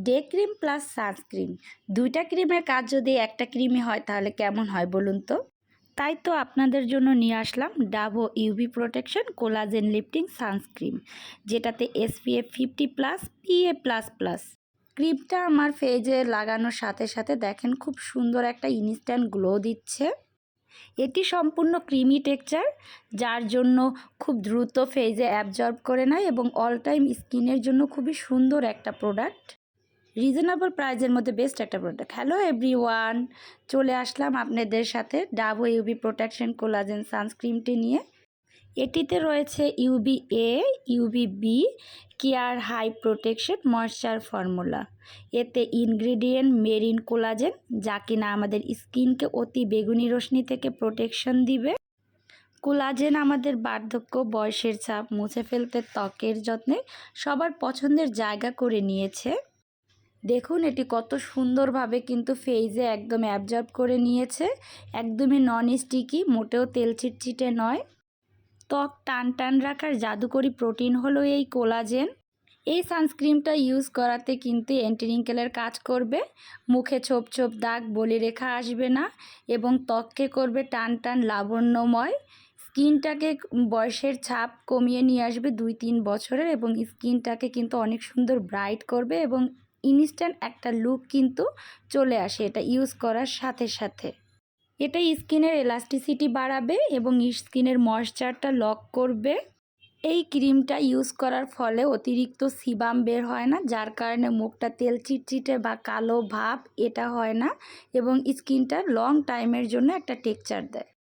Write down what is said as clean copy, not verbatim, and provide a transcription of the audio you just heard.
Day cream plus sunscreen, দুইটা ক্রিমের কাজ যদি একটা ক্রিমই হয় তাহলে কেমন হয় বলুন তো। তাই তো আপনাদের জন্য নিয়ে আসলাম ডাভো UV protection collagen lifting sunscreen, যেটাতে SPF 50+ PA++। ক্রিমটা আমার ফেজে লাগানোর সাথে সাথে দেখেন খুব সুন্দর একটা ইনস্ট্যান্ট গ্লো দিচ্ছে। এটি সম্পূর্ণ ক্রিমি টেক্সচার, যার জন্য খুব দ্রুত ফেজে অ্যাবজর্ব করে নেয় এবং অল টাইম স্কিনের জন্য খুবই সুন্দর একটা প্রোডাক্ট, রিজনেবল প্রাইজের মধ্যে বেস্ট একটা প্রোডাক্ট। হ্যালো এভরিওয়ান, চলে আসলাম আপনাদের সাথে ডাভো ইউভি প্রোটেকশন কোলাজেন সানস্ক্রিনটি নিয়ে। এটিতে রয়েছে UVA, UVB care high protection moisture formula. এতে ইনগ্রিডিয়েন্ট মেরিন কোলাজেন, যা কিনা আমাদের স্কিনকে অতি বেগুনি রশ্মি থেকে প্রোটেকশন দিবে। কোলাজেন আমাদের বার্ধক্য, বয়সের ছাপ মুছে ফেলতে ত্বকের যত্নে সবার পছন্দের জায়গা করে নিয়েছে। দেখুন এটি কত সুন্দরভাবে কিন্তু ফেজে একদম অ্যাবজর্ব করে নিয়েছে। একদমই নন স্টিকি, মোটেও তেল চিটচিটে নয়। ত্বক টান টান রাখার জাদুকরি প্রোটিন হলো এই কোলাজেন। এই সানস্ক্রিনটা ইউজ করাতে কিন্তু অ্যান্টি রিঙ্কেলের কাজ করবে, মুখে ছোপ ছোপ দাগ বলিরেখা আসবে না এবং ত্বককে করবে টান টান লাবণ্যময়। স্কিনটাকে বয়সের ছাপ কমিয়ে নিয়ে আসবে 2-3 বছরের এবং স্কিনটাকে কিন্তু অনেক সুন্দর ব্রাইট করবে এবং ইনস্ট্যান্ট একটা লুক কিন্তু চলে আসে এটা ইউজ করার সাথে সাথে। এটা স্কিনের এলাস্টিসিটি বাড়াবে এবং স্কিনের ময়েশ্চারটা লক করবে। এই ক্রিমটা ইউজ করার ফলে অতিরিক্ত সিবাম বের হয় না, যার কারণে মুখটা তেল চিটচিটে বা কালো ভাব এটা হয় না এবং স্কিনটা লং টাইমের জন্য একটা টেক্সচার দেয়।